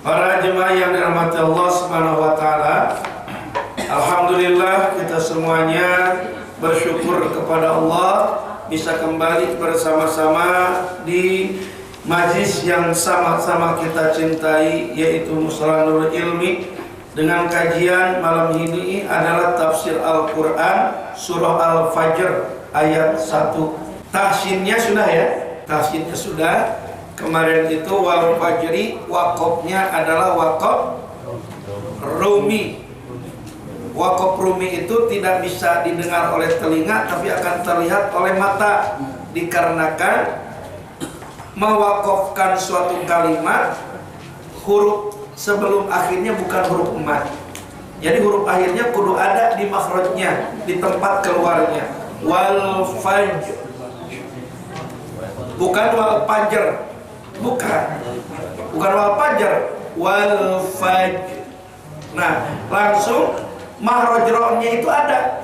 Para jemaah yang dirahmati Allah Subhanahu wa taala, alhamdulillah kita semuanya bersyukur kepada Allah bisa kembali bersama-sama di majlis yang sama-sama kita cintai, yaitu Mushola Nurul Ilmi. Dengan kajian malam ini adalah tafsir Al-Quran surah Al-Fajr ayat 1. Tahsinnya sudah ya? Tahsinnya sudah. Kemarin itu wal fajri, wakofnya adalah wakof rumi. Wakof rumi itu tidak bisa didengar oleh telinga, tapi akan terlihat oleh mata. Dikarenakan mewakofkan suatu kalimat, huruf sebelum akhirnya bukan huruf mat. Jadi huruf akhirnya kudu ada di makhrajnya, di tempat keluarnya. Wal fajr, bukan wal fajr. Bukan wal fajr, wal fajr. Nah, langsung makhraj ro-nya itu ada.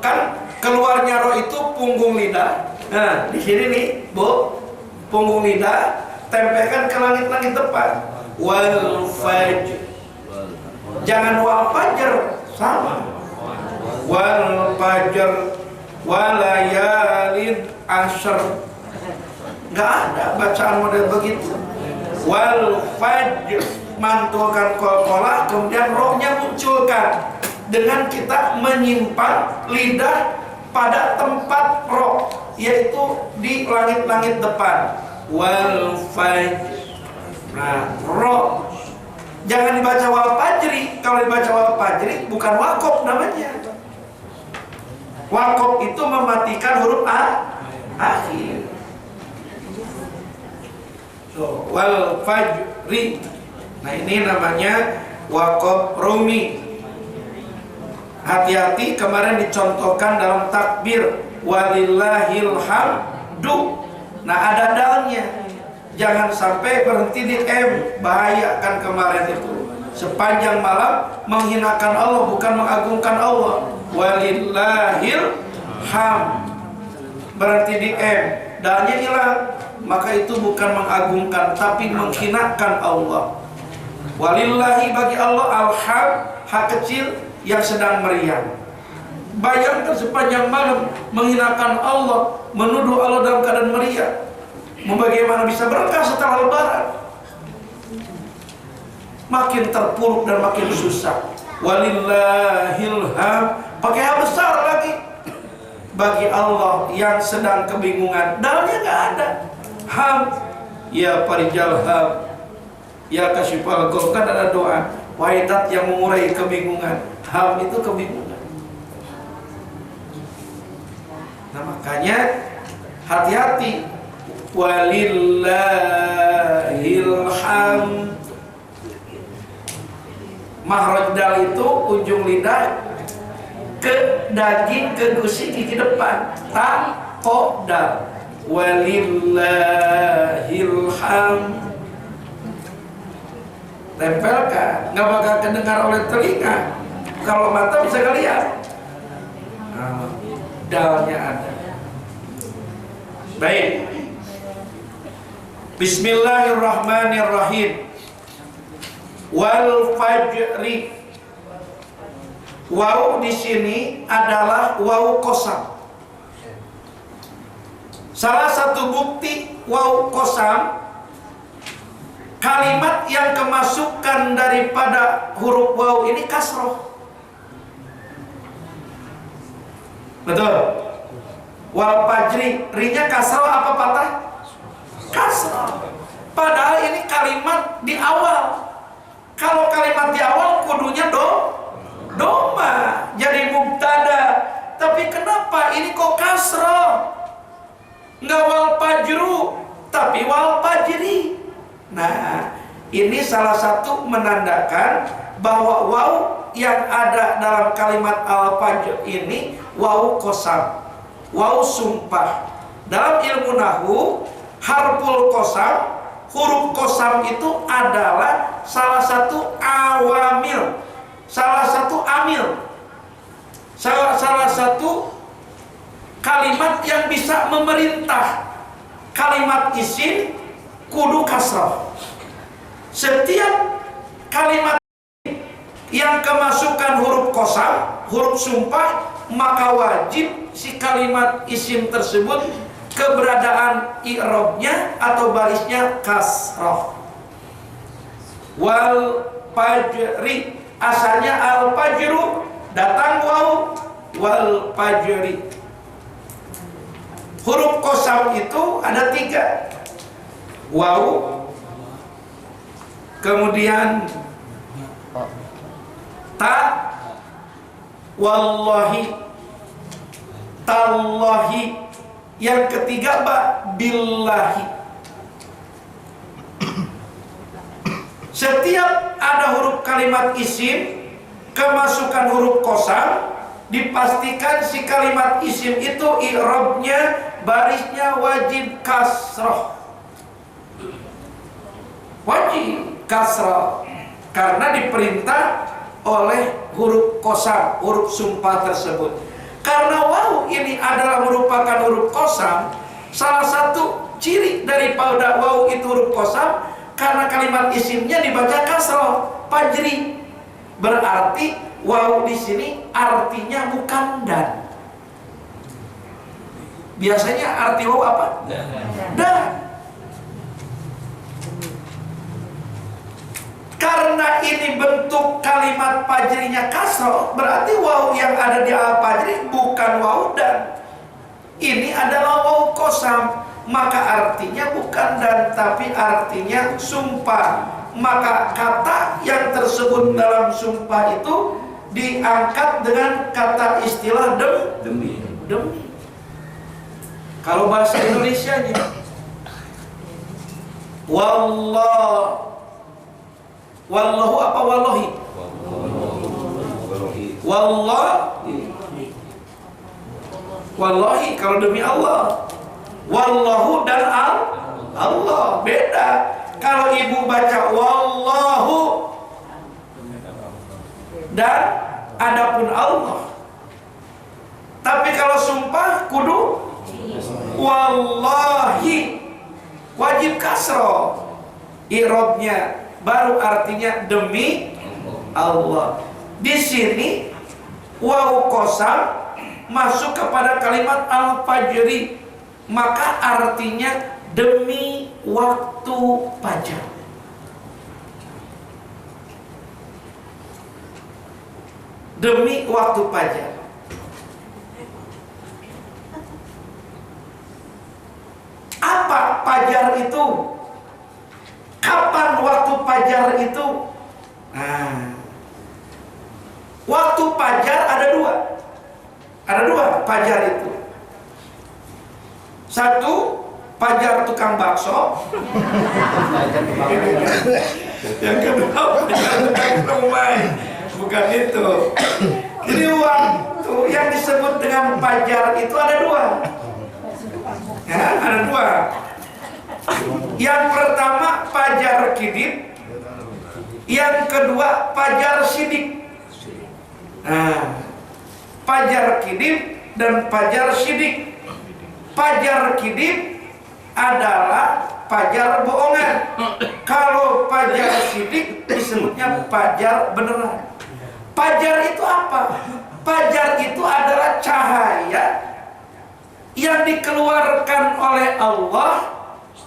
Kan keluarnya ro itu punggung lidah. Nah, di sini nih, Bu, punggung lidah tempelkan ke langit-langit depan. Wal fajr. Jangan wal fajr, sama. Wal fajr walayalin ashr. Nggak ada bacaan model begitu. Wal fajr, mantulkan qalqalah, kemudian rohnya munculkan dengan kita menyimpan lidah pada tempat roh, yaitu di langit-langit depan. Wal fajr. Nah, roh jangan dibaca wal fajri. Kalau dibaca wal fajri bukan wakof namanya. Wakof itu mematikan huruf akhir. So, wal fajri. Nah, ini namanya wakof rumi. Hati-hati, kemarin dicontohkan dalam takbir walillahil hamdu. Nah, ada dalnya. Jangan sampai berhenti di M. Bahaya kan kemarin itu. Sepanjang malam menghinakan Allah, bukan mengagungkan Allah. Walillahil ham. Berhenti di M. Dalnya hilang. Maka itu bukan mengagungkan, tapi menghinakan Allah. Walillahi, bagi Allah, al-ham, hak kecil yang sedang meriang. Bayangkan sepanjang malam menghinakan Allah, menuduh Allah dalam keadaan meriang. Bagaimana bisa berkah setelah lebaran? Makin terpuruk dan makin susah. Walillahil ham, pakai ham besar lagi. Bagi Allah yang sedang kebingungan, dalnya nggak ada. Ham, ya parijal ham, ya kasyifal gham. Kan ada doa, wahai zat yang mengurai kebingungan. Ham itu kebingungan. Nah, makanya hati-hati. Walillahil ham. Makhraj dal itu ujung lidah ke daging, ke gusi gigi depan. Ta, ko, dal. Walillahil ham. Tempelkan, nggak bakal kedengar oleh telinga. Kalau mata bisa ngeliat. Nah, dalnya ada. Baik. Bismillahirrahmanirrahim. Wal fajri. Waw di sini adalah waw qasam. Salah satu bukti waw qasam, kalimat yang kemasukan daripada huruf waw ini kasroh. Betul? Wal fajri, rinya kasroh apa patah? Kasroh. Padahal ini kalimat di awal. Kalau kalimat di awal kudunya doma, jadi mubtada. Tapi kenapa ini kok kasroh? Nggak wal fajru, tapi wal fajri. Nah, ini salah satu menandakan bahwa waw yang ada dalam kalimat al-fajr ini waw qasam, waw sumpah. Dalam ilmu nahwu, harful qasam, huruf qasam itu adalah salah satu awamil, salah satu amil, salah satu kalimat yang bisa memerintah. Kalimat isim kudu kasrah. Setiap kalimat yang kemasukan huruf qasam, huruf sumpah, maka wajib si kalimat isim tersebut keberadaan i'rabnya atau barisnya kasrah. Wal fajri, asalnya al fajru, datang waw, wal fajri. Huruf qasam itu ada 3, waw, kemudian ta, wallahi, tallahi, yang ketiga billahi. Setiap ada huruf kalimat isim kemasukan huruf qasam, dipastikan si kalimat isim itu i'rabnya, barisnya wajib kasrah. Wajib kasrah karena diperintah oleh huruf qasam, huruf sumpah tersebut. Karena waw ini adalah merupakan huruf qasam, salah satu ciri daripada waw itu huruf qasam, karena kalimat isimnya dibaca kasrah, fajri. Berarti waw di sini artinya bukan dan. Biasanya arti waw apa? Dan. Karena ini bentuk kalimat fajrinya kasrah, berarti waw yang ada di al-fajri bukan waw dan. Ini adalah waw qasam, maka artinya bukan dan, tapi artinya sumpah. Maka kata yang tersebut dalam sumpah itu diangkat dengan kata istilah demi. Kalau bahasa Indonesianya, wallahu apa wallahi? Wallahi kalau demi Allah. Wallahu dan Allah beda. Kalau ibu baca wallahu dan adapun Allah. Tapi kalau sumpah kudu wallahi, wajib kasroh i'rabnya, baru artinya demi Allah. Di sini waw qasam masuk kepada kalimat al-fajri, maka artinya demi waktu fajar. Demi waktu fajar. Apa fajar itu? Kapan waktu fajar itu? Nah, waktu fajar ada dua. Ada dua fajar itu. Satu, fajar tukang bakso. Yang kedua, fajar tukang rumah. Bukan itu. Jadi waktu yang disebut dengan fajar itu ada dua. Ya, ada dua. Yang pertama fajar kidib, yang kedua fajar sidik. Nah, fajar kidib dan fajar sidik. Fajar kidib adalah fajar bohongan. Kalau fajar sidik disebutnya fajar beneran. Fajar itu apa? Fajar itu adalah cahaya yang dikeluarkan oleh Allah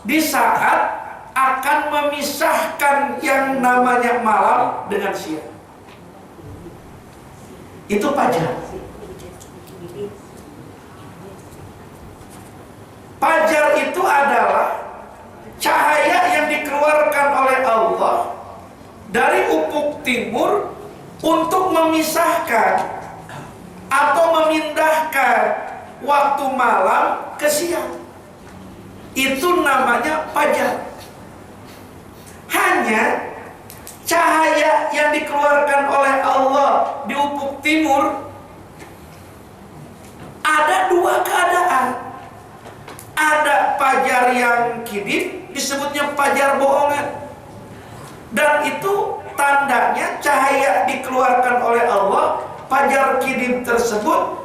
di saat akan memisahkan yang namanya malam dengan siang. Itu fajar. Fajar itu adalah cahaya yang dikeluarkan oleh Allah dari ufuk timur untuk memisahkan atau memindahkan waktu malam ke siang. Itu namanya fajar. Hanya cahaya yang dikeluarkan oleh Allah di ufuk timur ada dua keadaan. Ada fajar yang kidib, disebutnya fajar bohongan. Dan itu tandanya cahaya dikeluarkan oleh Allah. Fajar kidib tersebut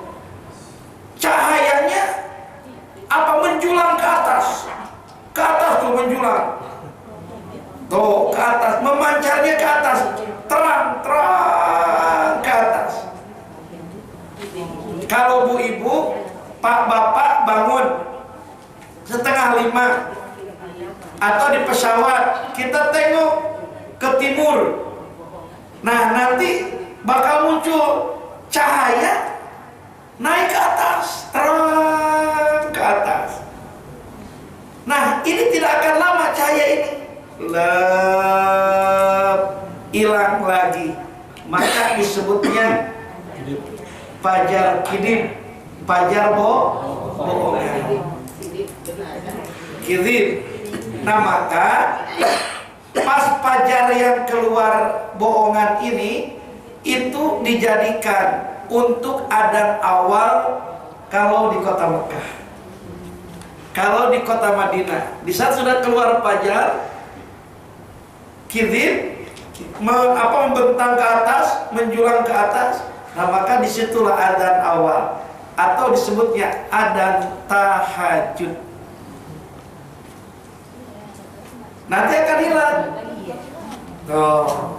cahayanya apa? Menjulang ke atas. Ke atas tuh menjulang. Tuh, ke atas, memancarnya ke atas, terang ke atas. Kalau bu ibu, pak bapak bangun setengah 5 atau di pesawat kita tengok ke timur, nah nanti bakal muncul cahaya naik ke atas, terang ke atas. Nah ini tidak akan lama cahaya ini hilang lagi, maka disebutnya fajar kidib, fajar bohongan, kidib. Nah maka pas fajar yang keluar bohongan ini itu dijadikan untuk adzan awal kalau di kota Mekah. Kalau di kota Madinah, di saat sudah keluar fajar, kidib membentang ke atas, menjulang ke atas, nah maka disitulah adzan awal atau disebutnya adzan tahajud. Nanti akan hilang. Oh.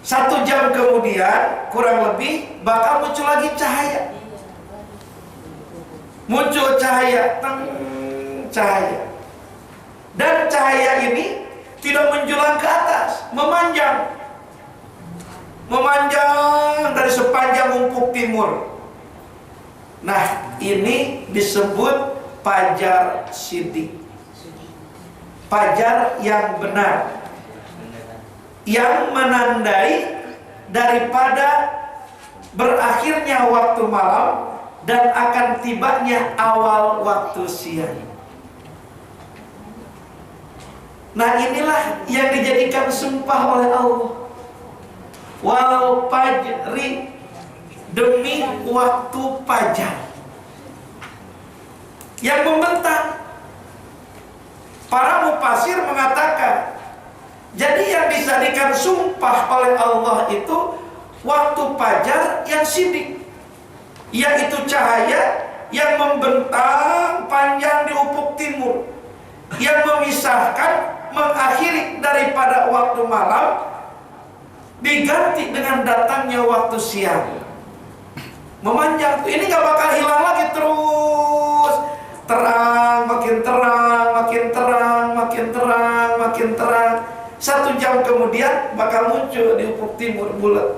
1 jam kemudian kurang lebih bakal muncul lagi cahaya. Muncul cahaya, cahaya. Dan cahaya ini tidak menjulang ke atas, memanjang. Memanjang dari sepanjang ufuk timur. Nah, ini disebut fajar shidik. Fajar yang benar, yang menandai daripada berakhirnya waktu malam dan akan tibanya awal waktu siang. Nah inilah yang dijadikan sumpah oleh Allah. Wal fajri, demi waktu fajar yang membentang. Para mufasir mengatakan, jadi yang dijadikan sumpah oleh Allah itu waktu fajar yang sidik, yaitu cahaya yang membentang panjang di ufuk timur, yang memisahkan, mengakhiri daripada waktu malam, diganti dengan datangnya waktu siang, memanjang. Ini gak bakal hilang lagi, terus terang, makin terang, makin terang, makin terang, makin terang. 1 jam kemudian bakal muncul di ufuk timur bulat,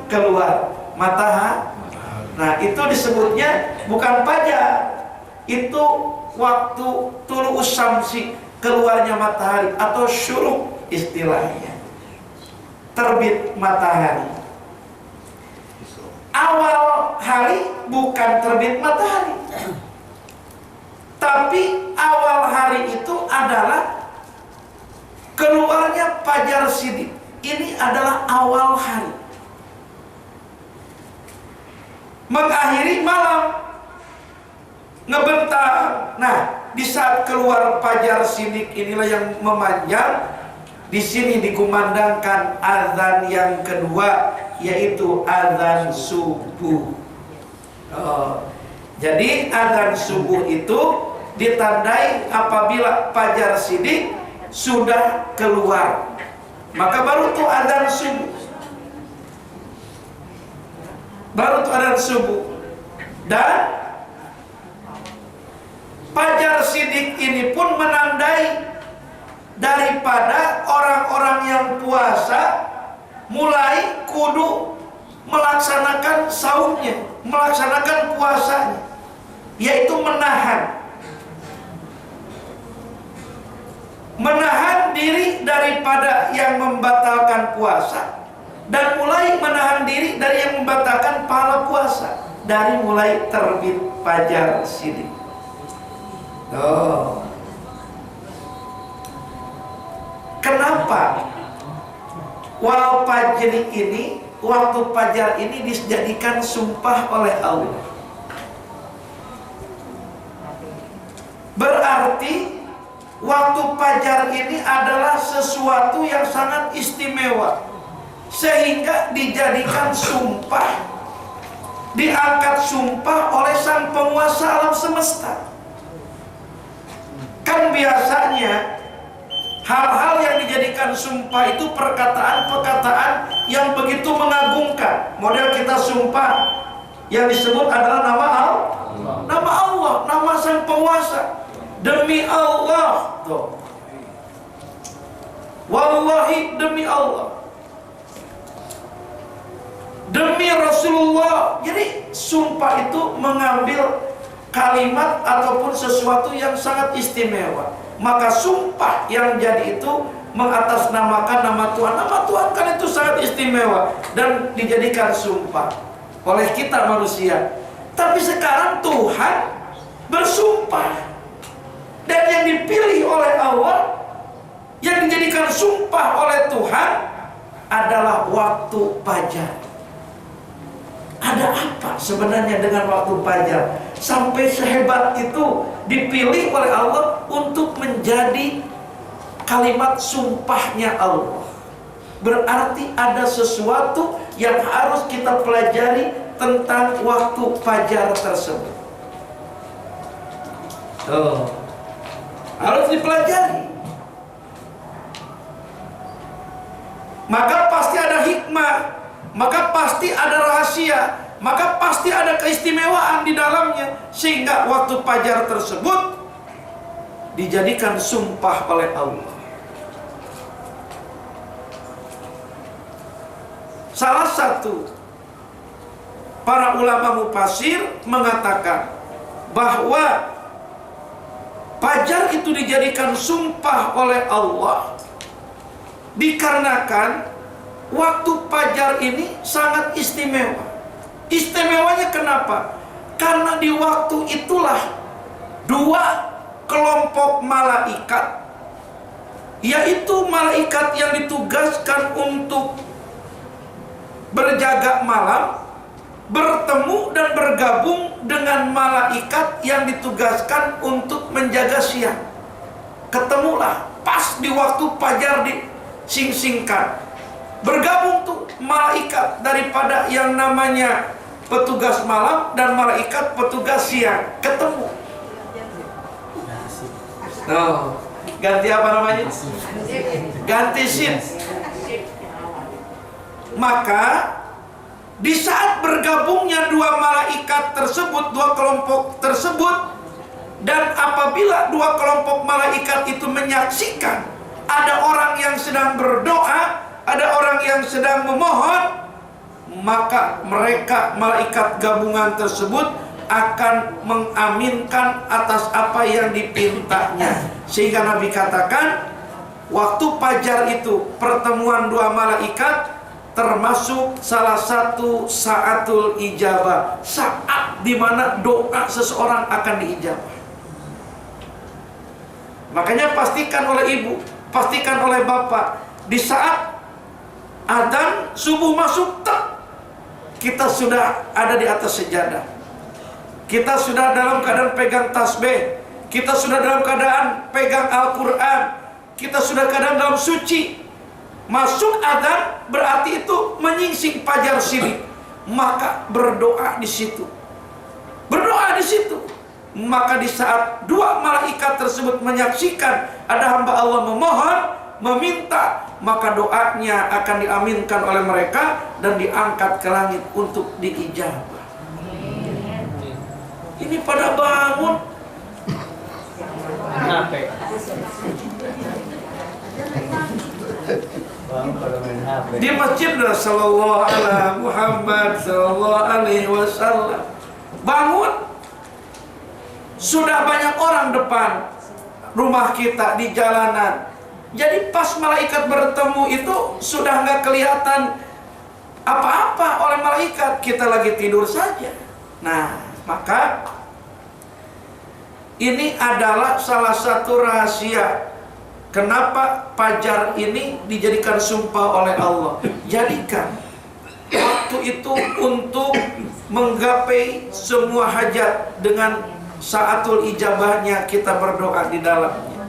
keluar matahari. Nah itu disebutnya bukan fajar, itu waktu tulu syamsi, keluarnya matahari, atau syuruk istilahnya, terbit matahari. Awal hari bukan terbit matahari, tapi awal hari itu adalah keluarnya fajar shidik. Ini adalah awal hari, mengakhiri malam, ngebentang. Nah, di saat keluar fajar shidik inilah yang memanjang. Di sini dikumandangkan azan yang kedua, yaitu azan subuh. Jadi azan subuh itu ditandai apabila fajar shidik sudah keluar, maka baru tuh azan subuh. Baru tuh azan subuh. Dan fajar shidik ini pun menandai daripada orang-orang yang puasa mulai kudu melaksanakan saumnya, melaksanakan puasanya, yaitu menahan diri daripada yang membatalkan puasa, dan mulai menahan diri dari yang membatalkan pahala puasa, dari mulai terbit fajar shidik. Kenapa wal fajri ini, waktu fajar ini dijadikan sumpah oleh Allah? Berarti waktu fajar ini adalah sesuatu yang sangat istimewa, sehingga dijadikan sumpah, diangkat sumpah oleh sang penguasa alam semesta. Kan Yang biasanya hal-hal yang dijadikan sumpah itu perkataan-perkataan yang begitu mengagumkan. Model kita sumpah yang disebut adalah nama Allah, nama Sang Penguasa. Demi Allah, tuh. Wallahi, demi Allah, demi Rasulullah. Jadi sumpah itu mengambil kalimat ataupun sesuatu yang sangat istimewa. Maka sumpah yang jadi itu mengatasnamakan nama Tuhan. Nama Tuhan kan itu sangat istimewa dan dijadikan sumpah oleh kita manusia. Tapi sekarang Tuhan bersumpah, dan yang dipilih oleh Allah, yang dijadikan sumpah oleh Tuhan adalah waktu fajar. Ada apa sebenarnya dengan waktu fajar sampai sehebat itu dipilih oleh Allah untuk menjadi kalimat sumpahnya Allah? Berarti ada sesuatu yang harus kita pelajari tentang waktu fajar tersebut. Harus dipelajari. Maka pasti ada hikmah, maka pasti ada rahasia, maka pasti ada keistimewaan di dalamnya, sehingga waktu fajar tersebut dijadikan sumpah oleh Allah. Salah satu para ulama mufasir mengatakan bahwa fajar itu dijadikan sumpah oleh Allah dikarenakan waktu fajar ini sangat istimewa. Istimewanya kenapa? Karena di waktu itulah dua kelompok malaikat, yaitu malaikat yang ditugaskan untuk berjaga malam, bertemu dan bergabung dengan malaikat yang ditugaskan untuk menjaga siang. Ketemulah pas di waktu fajar dising-singkan. Bergabung tuh malaikat daripada yang namanya petugas malam dan malaikat petugas siang, ketemu. Ganti apa namanya? Ganti shift. Maka di saat bergabungnya dua malaikat tersebut, dua kelompok tersebut, dan apabila dua kelompok malaikat itu menyaksikan ada orang yang sedang berdoa, ada orang yang sedang memohon, maka mereka malaikat gabungan tersebut akan mengaminkan atas apa yang dipintanya. Sehingga Nabi katakan, waktu fajar itu pertemuan dua malaikat termasuk salah satu saatul ijabah, saat dimana doa seseorang akan diijabah. Makanya pastikan oleh ibu, pastikan oleh bapak, di saat adzan subuh masuk, kita sudah ada di atas sejadah, kita sudah dalam keadaan pegang tasbih, kita sudah dalam keadaan pegang Al-Quran, kita sudah keadaan dalam suci. Masuk adzan berarti itu menyingsing fajar sidik, maka berdoa di situ. Berdoa di situ. Maka di saat dua malaikat tersebut menyaksikan ada hamba Allah memohon, meminta, maka doanya akan diaminkan oleh mereka dan diangkat ke langit untuk diijabah. Ini pada bangun. Di masjid Rasulullah ala Muhammad sallallahu alaihi wasallam. Bangun, sudah banyak orang depan rumah kita di jalanan. Jadi pas malaikat bertemu itu sudah nggak kelihatan apa-apa oleh malaikat, kita lagi tidur saja. Nah, maka ini adalah salah satu rahasia kenapa fajar ini dijadikan sumpah oleh Allah. Jadikan waktu itu untuk menggapai semua hajat dengan saatul ijabahnya, kita berdoa di dalamnya.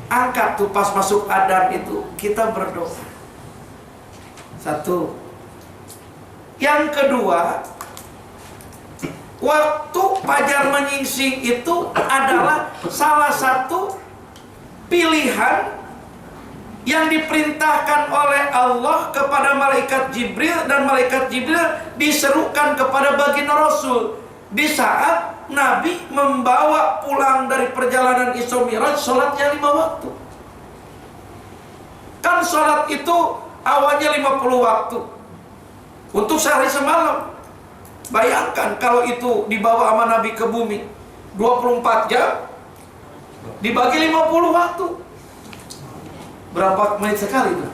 Angkat tuh pas masuk adzan itu kita berdoa. Satu. Yang kedua, waktu fajar menyingsing itu adalah salah satu pilihan yang diperintahkan oleh Allah kepada malaikat Jibril, dan malaikat Jibril diserukan kepada baginda Rasul di saat Nabi membawa pulang dari perjalanan Isra Mi'raj sholatnya 5 waktu. Kan sholat itu awalnya 50 waktu untuk sehari semalam. Bayangkan kalau itu dibawa sama Nabi ke bumi 24 jam dibagi 50 waktu, berapa menit sekali tuh?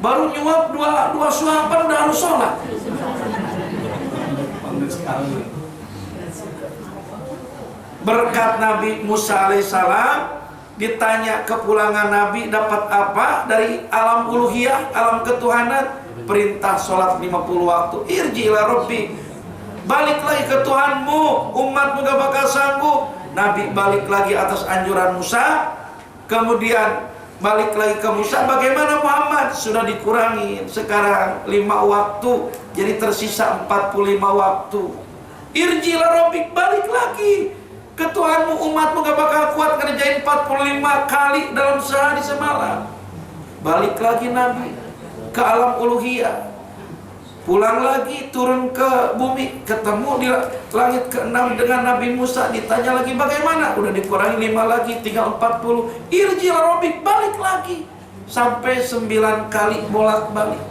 Baru nyuap dua suapan udah harus sholat. Berkat Nabi Musa alaihissalam, ditanya kepulangan Nabi dapat apa dari alam uluhiyah, alam ketuhanan, perintah sholat 50 waktu. Irji ila Rabbi, balik lagi ke Tuhanmu, umatmu gak bakal sanggup. Nabi balik lagi atas anjuran Musa, kemudian balik lagi ke Musa. Bagaimana Muhammad? Sudah dikurangi sekarang 5 waktu, jadi tersisa 45 waktu. Irji ila Rabbi, balik lagi ke Tuhanmu, umatmu gak bakal kuat ngerjain 45 kali dalam sehari semalam. Balik lagi Nabi ke alam uluhiyah, pulang lagi turun ke bumi, ketemu di langit ke-6 dengan Nabi Musa, ditanya lagi bagaimana, udah dikurangi 5 lagi, tinggal 40. Irji ila Rabbik, balik lagi sampai 9 kali bolak-balik,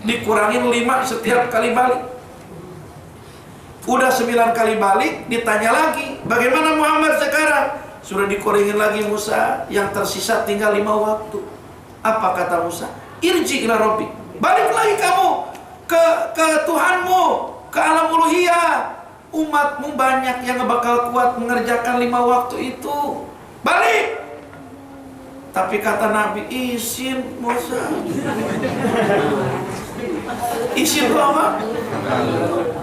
dikurangin 5 setiap kali balik. Udah 9 kali balik, ditanya lagi bagaimana Muhammad sekarang? Sudah dikurangin lagi Musa, yang tersisa tinggal 5 waktu. Apa kata Musa? Irji ila Rabbik, balik lagi kamu ke Tuhanmu, ke alam uluhiyah. Umatmu banyak yang gak bakal kuat mengerjakan 5 waktu itu. Balik. Tapi kata Nabi, izin Musa. Izin apa?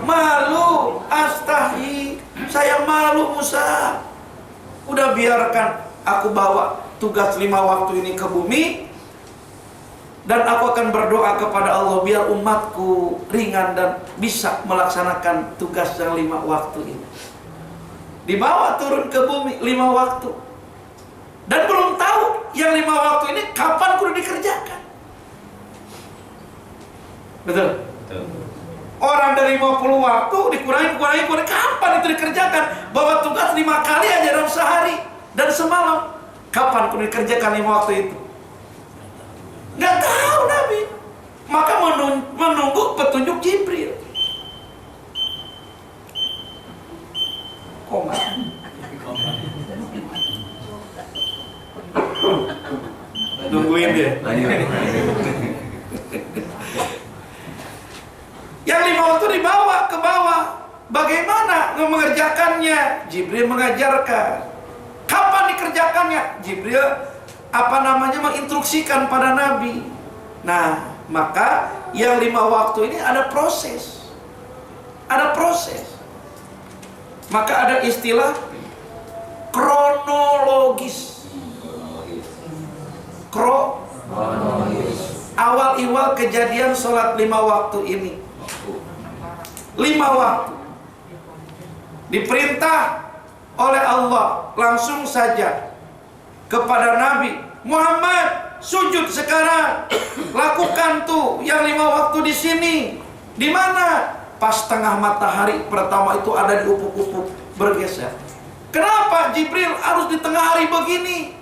Malu, astahi, saya malu Musa. Udah biarkan aku bawa tugas 5 waktu ini ke bumi, dan aku akan berdoa kepada Allah biar umatku ringan dan bisa melaksanakan tugas yang 5 waktu ini. Dibawa turun ke bumi 5 waktu, dan belum tahu yang 5 waktu ini kapan kudu dikerjakan. Betul? Betul. Orang dari 50 waktu dikurangi, kapan itu dikerjakan? Bawa tugas 5 kali aja dalam sehari dan semalam. Kapan kudu dikerjakan 5 waktu itu? Nggak tahu Nabi. Maka menunggu petunjuk Jibril. Koma. Tungguin dia. Yang 5 waktu dibawa ke bawah. Bagaimana mengerjakannya? Jibril mengajarkan. Kapan dikerjakannya? Jibril menginstruksikan pada Nabi. Nah, maka yang 5 waktu ini ada proses. Ada proses. Maka ada istilah kronologis. Awal-awal kejadian sholat 5 waktu ini. 5 waktu diperintah oleh Allah langsung saja kepada Nabi Muhammad, sujud sekarang, lakukan tuh yang 5 waktu di sini. Di mana? Pas tengah matahari pertama itu ada di ufuk-ufuk bergeser. Kenapa Jibril harus di tengah hari begini?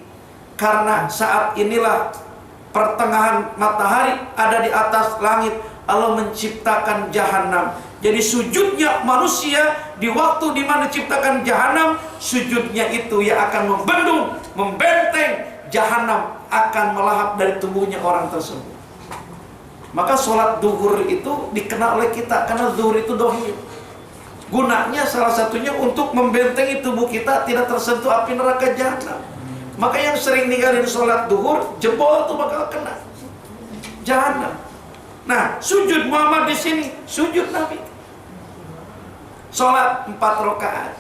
Karena saat inilah pertengahan matahari ada di atas langit, Allah menciptakan jahanam. Jadi sujudnya manusia di waktu di mana diciptakan jahanam, sujudnya itu yang akan membendung, membenteng jahanam, akan melahap dari tubuhnya orang tersebut. Maka sholat duhur itu dikenal oleh kita karena duhur itu dohir. Gunanya salah satunya untuk membentengi tubuh kita tidak tersentuh api neraka jahanam. Maka yang sering ninggalin sholat duhur, jebol tuh bakal kena jahanam. Nah, sujud Muhammad di sini, sujud Nabi. Sholat 4 rakaat.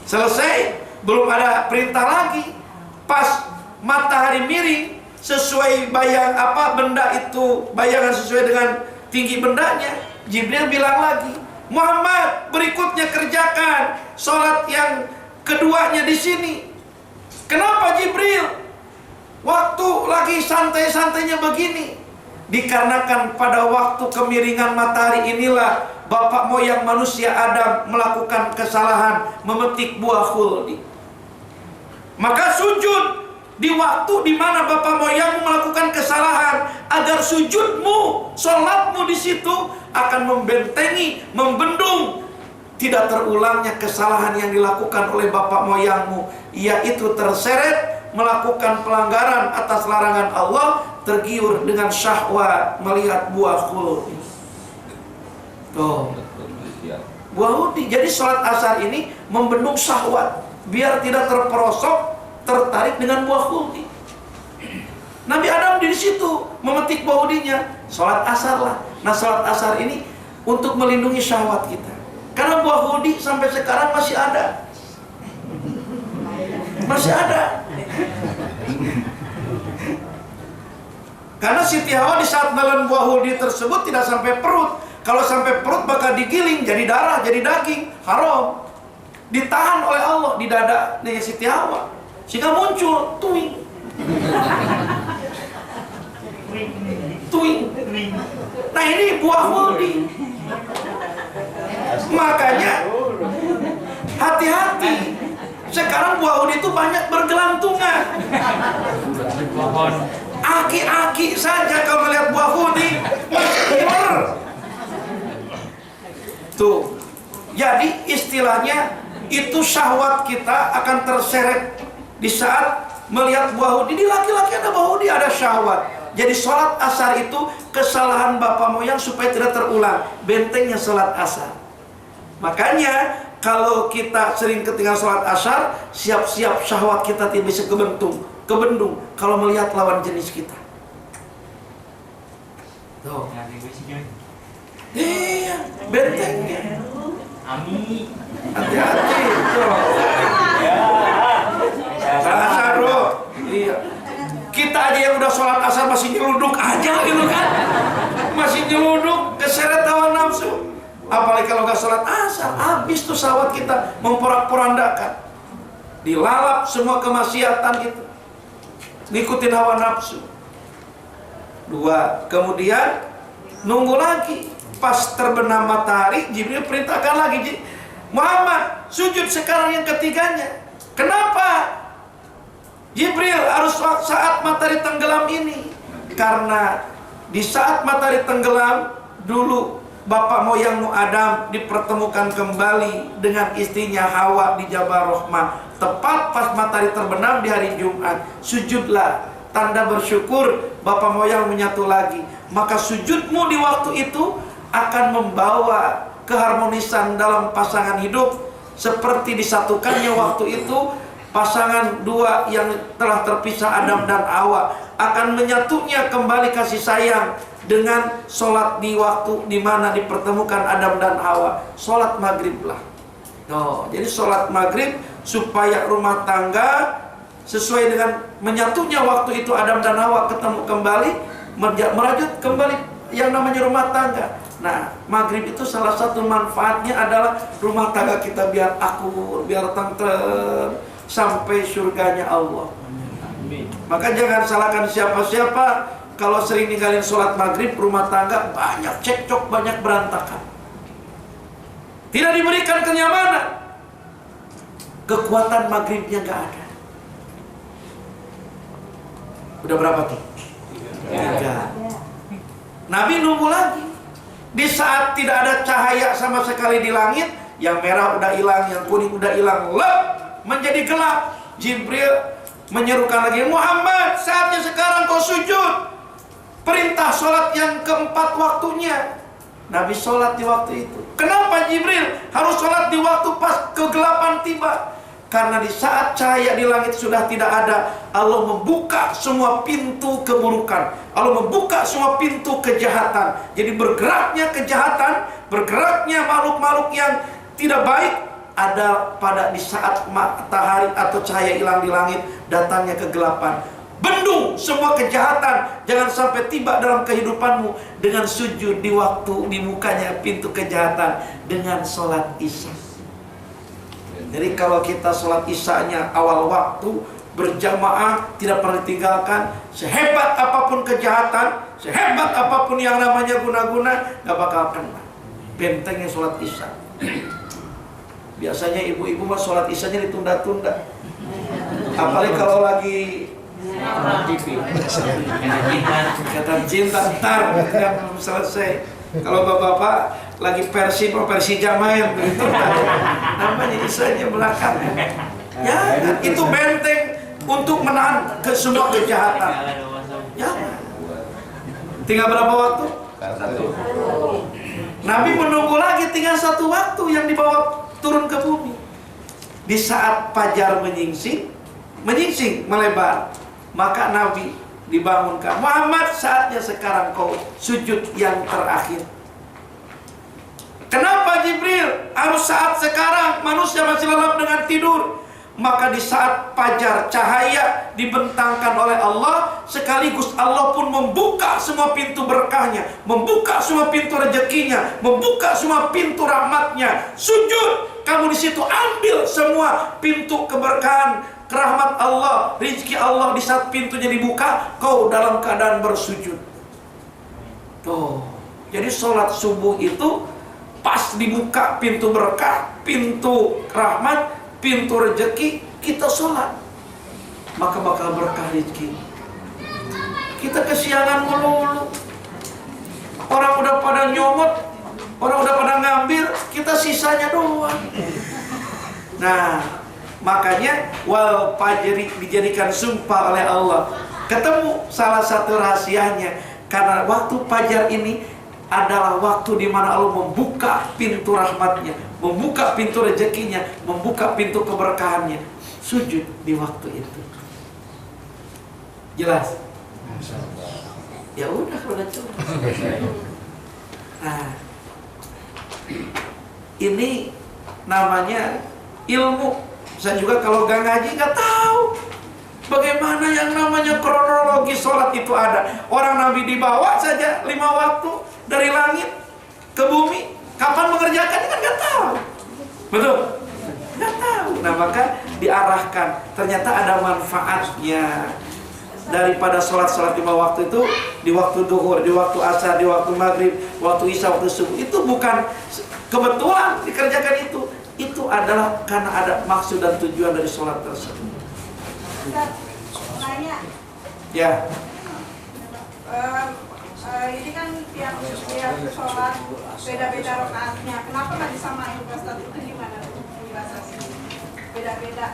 Selesai, belum ada perintah lagi. Pas matahari miring, sesuai benda itu, bayangan sesuai dengan tinggi bendanya, Jibril bilang lagi, Muhammad, berikutnya kerjakan sholat yang keduanya di sini. Kenapa Jibril waktu lagi santai-santainya begini? Dikarenakan pada waktu kemiringan matahari inilah bapak moyang manusia Adam melakukan kesalahan memetik buah khuldi. Maka sujud di waktu di mana bapak moyangmu melakukan kesalahan, agar sujudmu, sholatmu di situ akan membentengi, membendung tidak terulangnya kesalahan yang dilakukan oleh bapak moyangmu, yaitu terseret melakukan pelanggaran atas larangan Allah, tergiur dengan syahwat melihat buah khuldi. Tuh, buah khuldi. Jadi sholat asar ini membendung syahwat biar tidak terperosok tertarik dengan buah khuldi. Nabi Adam di situ memetik buah khuldinya, sholat asar lah. Nah, sholat asar ini untuk melindungi syahwat kita, karena buah khuldi sampai sekarang masih ada. Masih ada. Karena Siti Hawa di saat menelan buah khuldi tersebut tidak sampai perut. Kalau sampai perut bakal digiling jadi darah, jadi daging, haram. Ditahan oleh Allah di dada Siti Hawa, sehingga muncul tuing. Tuing. Nah, ini buah khuldi. Makanya hati-hati. Sekarang buah khuldi itu banyak bergelantungan. Aki-aki saja kalau melihat buah khuldi masih tuh. Jadi istilahnya itu syahwat kita akan terseret di saat melihat buah khuldi. Di laki-laki ada buah khuldi, ada syahwat. Jadi sholat asar itu kesalahan bapak moyang supaya tidak terulang. Bentengnya sholat asar. Makanya kalau kita sering ketinggalan sholat asar, siap-siap syahwat kita tidak bisa kebendung kalau melihat lawan jenis kita. Tuh. Iya, bentengnya. Ami. Hati-hati. Sholat asar bro. Iya. Kita aja yang udah sholat asar masih nyeluduk aja gitu kan. Masih nyeluduk, keseret hawa nafsu. Apalagi kalau nggak sholat asar, habis tuh syahwat kita memporak-porandakan. Dilalap semua kemaksiatan gitu, ngikutin hawa nafsu. Dua, kemudian nunggu lagi. Pas terbenam matahari, Jibril perintahkan lagi, Muhammad sujud sekarang yang ketiganya. Kenapa Jibril harus saat matahari tenggelam ini? Karena di saat matahari tenggelam dulu bapak moyangmu Adam dipertemukan kembali dengan istrinya Hawa di Jabal Rahmah, tepat pas matahari terbenam di hari Jumat. Sujudlah, tanda bersyukur bapak moyang menyatu lagi. Maka sujudmu di waktu itu akan membawa keharmonisan dalam pasangan hidup, seperti disatukannya waktu itu pasangan dua yang telah terpisah Adam dan Hawa, akan menyatunya kembali kasih sayang dengan sholat di waktu di mana dipertemukan Adam dan Hawa. Sholat maghrib lah. Jadi sholat maghrib supaya rumah tangga sesuai dengan menyatunya waktu itu Adam dan Hawa ketemu kembali, merajut kembali yang namanya rumah tangga. Nah, maghrib itu salah satu manfaatnya adalah rumah tangga kita biar akur, biar tentrem sampai surganya Allah. Maka jangan salahkan siapa-siapa kalau sering ninggalin sholat maghrib, rumah tangga banyak cekcok, banyak berantakan. Tidak diberikan kenyamanan. Kekuatan maghribnya gak ada. Udah berapa tuh? 3. Nabi nunggu lagi. Di saat tidak ada cahaya sama sekali di langit, yang merah udah hilang, yang kuning udah hilang, menjadi gelap. Jibril menyerukan lagi, Muhammad, saatnya sekarang kau sujud. Perintah sholat yang keempat waktunya. Nabi sholat di waktu itu. Kenapa Jibril harus sholat di waktu pas kegelapan tiba? Karena di saat cahaya di langit sudah tidak ada, Allah membuka semua pintu keburukan, Allah membuka semua pintu kejahatan. Jadi bergeraknya kejahatan, bergeraknya makhluk-makhluk yang tidak baik ada pada di saat matahari atau cahaya hilang di langit, datangnya kegelapan. Bendung semua kejahatan, jangan sampai tiba dalam kehidupanmu dengan sujud di waktu dibukanya pintu kejahatan dengan sholat isya. Jadi kalau kita sholat isyanya awal waktu, berjamaah, tidak pernah ditinggalkan. Sehebat apapun kejahatan, sehebat apapun yang namanya guna-guna, gak bakal kena. Bentengnya sholat isya. Biasanya ibu-ibu mah sholat isyanya ditunda-tunda. Apalagi kalau lagi TV, kata cinta ntar belum selesai. Kalau bapak-bapak lagi Persib atau Persija main, begitu namanya isyanya belakangan. Ya, itu benteng untuk menahan ke semua kejahatan. Ya, tinggal berapa waktu? Nabi menunggu lagi tinggal 1 waktu yang dibawa turun ke bumi. Di saat fajar menyingsing melebar, maka Nabi dibangunkan, Muhammad, saatnya sekarang kau sujud yang terakhir. Kenapa Jibril harus saat sekarang? Manusia masih lelap dengan tidur. Maka di saat fajar cahaya dibentangkan oleh Allah, sekaligus Allah pun membuka semua pintu berkahnya, membuka semua pintu rezekinya, membuka semua pintu rahmatnya. Sujud, kamu di situ ambil semua pintu keberkahan, rahmat Allah, rezeki Allah. Di saat pintunya dibuka, kau dalam keadaan bersujud. Tuh, jadi sholat subuh itu pas dibuka pintu berkah, pintu rahmat, pintu rezeki, kita sholat, maka bakal berkah rezeki. Kita kesiangan melulu. Orang udah pada nyomot, orang udah pada ngambil, kita sisanya doang. Nah, makanya wal fajri dijadikan sumpah oleh Allah. Ketemu salah satu rahasianya, karena waktu fajar ini adalah waktu di mana Allah membuka pintu rahmatnya, membuka pintu rezekinya, membuka pintu keberkahannya. Sujud di waktu itu. Jelas? Ya udah kalau jelas. Nah, ini namanya ilmu. Saya juga kalau gak ngaji gak tahu bagaimana yang namanya kronologi sholat itu ada. Orang Nabi dibawa saja 5 waktu dari langit ke bumi. Kapan mengerjakannya kan gak tahu. Betul? Gak tahu. Nah, maka diarahkan. Ternyata ada manfaatnya. Daripada sholat-sholat 5 waktu itu, di waktu duhur, di waktu asar, di waktu maghrib, waktu isya, waktu subuh, itu bukan kebetulan dikerjakan itu. Itu adalah karena ada maksud dan tujuan dari sholat tersebut. Nanya. Ya. Ini kan tiap sholat beda-beda rakaatnya. Kenapa nggak disamain Ustaz? Itu gimana penjelasannya? Beda-beda.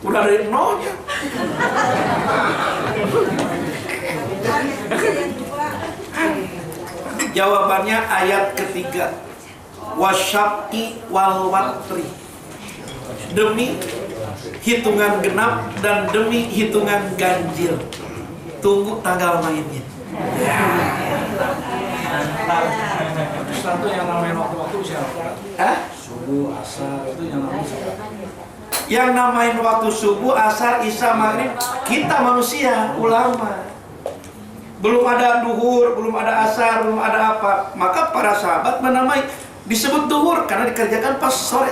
Udah dari nolnya. Jawabannya ayat ketiga. Wasyab'i wal watri. Demi hitungan genap dan demi hitungan ganjil. Tunggu tanggal mainnya. Satu yang namanya waktu-waktu siapa? Subuh, asar, itu yang namanya siapa? Yang namain waktu subuh, asar, isya, maghrib, kita manusia, ulama. Belum ada duhur, belum ada asar, belum ada apa. Maka para sahabat menamai, disebut duhur karena dikerjakan pas sore,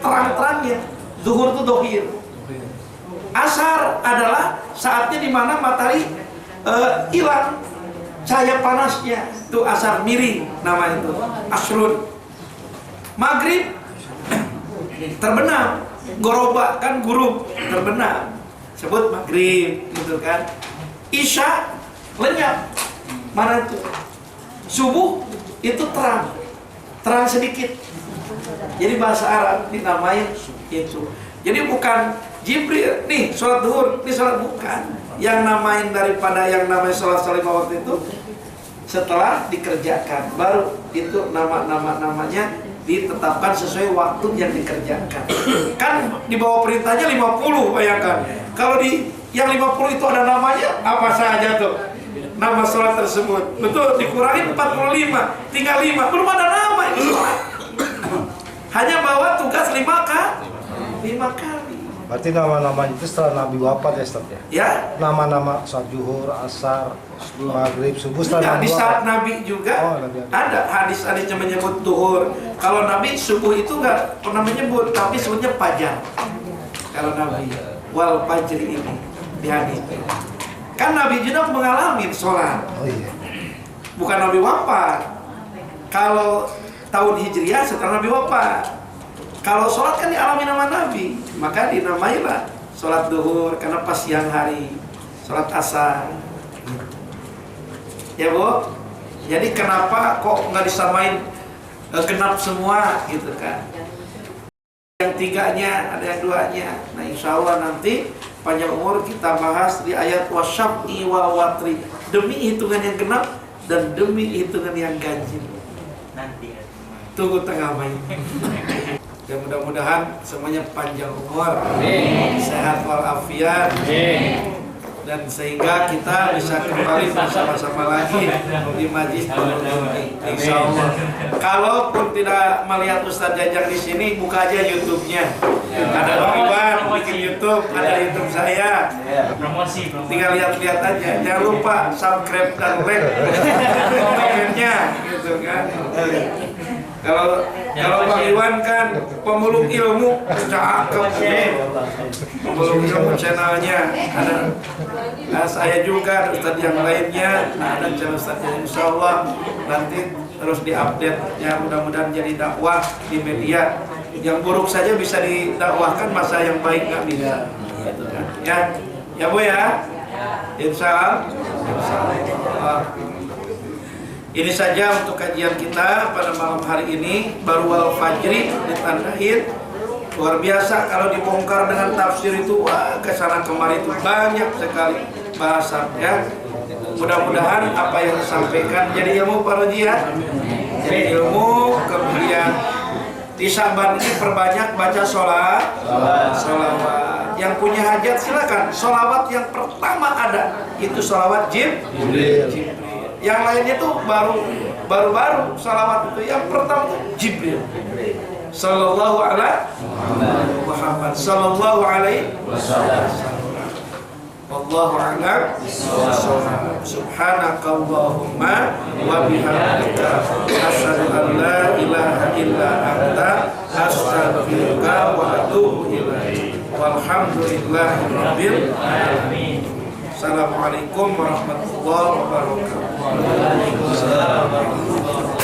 terang-terangnya. Duhur itu dohir. Asar adalah saatnya dimana matahari hilang cahaya panasnya, itu asar miring nama itu, asrun. Maghrib terbenam, goroba kan gurub, terbenam, sebut maghrib gitu kan. Isya lenyap, mana itu. Subuh itu terang sedikit. Jadi bahasa Arab dinamain itu. Jadi bukan Jibril nih sholat duhur, nih sholat, bukan. Yang namain daripada yang namanya sholat 5 waktu itu setelah dikerjakan, baru itu namanya ditetapkan sesuai waktu yang dikerjakan. Kan di bawah perintahnya 50, bayangkan. Kalau di yang 50 itu ada namanya apa saja tuh nama sholat tersebut. Betul, dikurangin 45, tinggal 5, belum ada nama itu sholat. Hanya bawa tugas 5 kali. Berarti nama-nama itu setelah Nabi wafat ya Ustaz ya? Ya. Nama-nama sholat zuhur, asar, maghrib, subuh Ya, setelah Nabi di saat wafat. Nabi juga ada hadis-hadis yang menyebut duhur. Kalau Nabi subuh itu nggak pernah menyebut, tapi sebutnya fajar. Kalau Nabi wal fajri ini. di hadis. Kan Nabi juga mengalami sholat. Oh iya. Bukan Nabi wafat. Kalau tahun Hijriah setelah Nabi wafat. Kalau sholat kan dialami nama Nabi, maka dinamailah sholat duhur karena pas siang hari, sholat asar. Ya Bu, jadi kenapa kok nggak disamain genap semua gitu kan? Yang tiganya ada yang duanya. Nah insya Allah nanti panjang umur kita bahas di ayat wasyaf'i wa watri, demi hitungan yang genap dan demi hitungan yang ganjil. Nanti Tunggu tengah main. Ya mudah-mudahan semuanya panjang umur, sehat walafiat, dan sehingga kita bisa kembali bersama-sama lagi di majlis ini. Insya Allah. Kalaupun tidak melihat Ustadz Jajang di sini, buka aja YouTube-nya. Ada Bang Iwan bikin YouTube, ada YouTube saya. promosi. Tinggal lihat-lihat aja. Jangan lupa subscribe dan like komennya, gitu kan. Kalau Bang Iwan kan pemulung ilmu, cakep. Pemulung ilmu channelnya ada. Nah, saya juga ada Ustadz yang lainnya, ada channel Ustadz yang insya Allah nanti terus diupdate ya, mudah-mudahan jadi dakwah di media. Yang buruk saja bisa didakwahkan, masa yang baik nggak bisa. Gitu kan. Ya Bu ya. Insya Allah. Ini saja untuk kajian kita pada malam hari ini. Baru wal fajri ditandain. Luar biasa kalau dibongkar dengan tafsir itu, wah kesana kemari itu banyak sekali bahasan ya. Mudah-mudahan apa yang disampaikan jadi ilmu para jihad, jadi ilmu. Kemudian di Saban ini perbanyak baca sholawat. Yang punya hajat silakan. Sholawat yang pertama ada itu sholawat Jibril. Yang lainnya tuh baru sholawat itu. Yang pertama itu Jibril. Sallallahu alaihi Muhammad sallallahu alaihi wasallam. Wallahu a'lam. Subhanakallahumma wa bihamdika asyhadu an la ilaha illa anta astaghfiruka wa atubu ilaik. Walhamdulillahi rabbil alamin. Assalamualaikum warahmatullahi wabarakatuh.